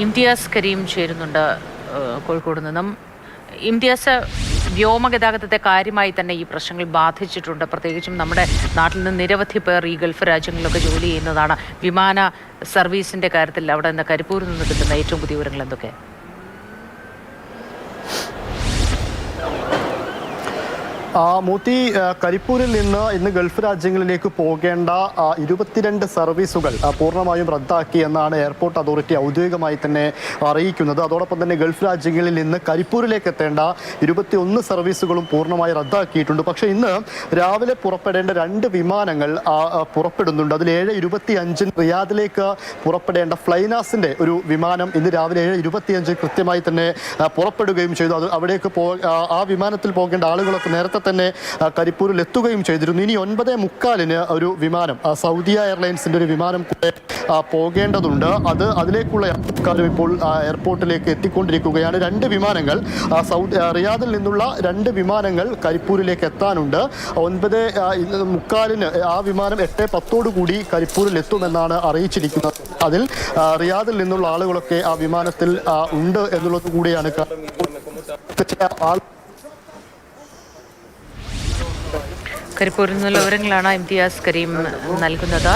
ഇംതിയാസ് കരീം ചേരുന്നുണ്ട് കോഴിക്കോട് നിന്നും. ഇംതിയാസ്, വ്യോമഗതാഗതത്തെ കാര്യമായി തന്നെ ഈ പ്രശ്നങ്ങൾ ബാധിച്ചിട്ടുണ്ട്. പ്രത്യേകിച്ചും നമ്മുടെ നാട്ടിൽ നിന്ന് നിരവധി പേർ ഈ ഗൾഫ് രാജ്യങ്ങളിലൊക്കെ ജോലി ചെയ്യുന്നതാണ്. വിമാന സർവീസിന്റെ കാര്യത്തിൽ അവിടെ നിന്ന് കരിപ്പൂരിൽ നിന്ന് കിട്ടുന്ന ഏറ്റവും പുതിയ വിവരങ്ങൾ എന്തൊക്കെ? മൂത്തി, കരിപ്പൂരിൽ നിന്ന് ഇന്ന് ഗൾഫ് രാജ്യങ്ങളിലേക്ക് പോകേണ്ട 22 സർവീസുകൾ പൂർണ്ണമായും റദ്ദാക്കി എന്നാണ് എയർപോർട്ട് അതോറിറ്റി ഔദ്യോഗികമായി തന്നെ അറിയിക്കുന്നത്. അതോടൊപ്പം തന്നെ ഗൾഫ് രാജ്യങ്ങളിൽ നിന്ന് കരിപ്പൂരിലേക്ക് എത്തേണ്ട 21 സർവീസുകളും പൂർണ്ണമായി റദ്ദാക്കിയിട്ടുണ്ട്. പക്ഷേ ഇന്ന് രാവിലെ പുറപ്പെടേണ്ട 2 വിമാനങ്ങൾ പുറപ്പെടുന്നുണ്ട്. അതിൽ 7:25 റിയാദിലേക്ക് പുറപ്പെടേണ്ട ഫ്ലൈനാസിൻ്റെ ഒരു വിമാനം ഇന്ന് രാവിലെ 7:25 കൃത്യമായി തന്നെ പുറപ്പെടുകയും ചെയ്തു. അത് അവിടേക്ക് ആ വിമാനത്തിൽ പോകേണ്ട ആളുകളൊക്കെ നേരത്തെ തന്നെ കരിപ്പൂരിൽ എത്തുകയും ചെയ്തിരുന്നു. ഇനി 9:45 ഒരു വിമാനം, സൗദി എയർലൈൻസിന്റെ ഒരു വിമാനം കൂടെ പോകേണ്ടതുണ്ട്. അതിലേക്കുള്ള യാത്രക്കാരും ഇപ്പോൾ എയർപോർട്ടിലേക്ക് എത്തിക്കൊണ്ടിരിക്കുകയാണ്. 2 വിമാനങ്ങൾ, റിയാദിൽ നിന്നുള്ള 2 വിമാനങ്ങൾ കരിപ്പൂരിലേക്ക് എത്താനുണ്ട്. 9:45 ആ വിമാനം 8:10 കൂടി കരിപ്പൂരിൽ എത്തുമെന്നാണ് അറിയിച്ചിരിക്കുന്നത്. അതിൽ റിയാദിൽ നിന്നുള്ള ആളുകളൊക്കെ ആ വിമാനത്തിൽ ഉണ്ട് എന്നുള്ളത് കൂടിയാണ്. കരിപ്പൂരിൽ നിന്നുള്ള വിവരങ്ങളാണ് ഇംതിയാസ് കരീം നൽകുന്നത്.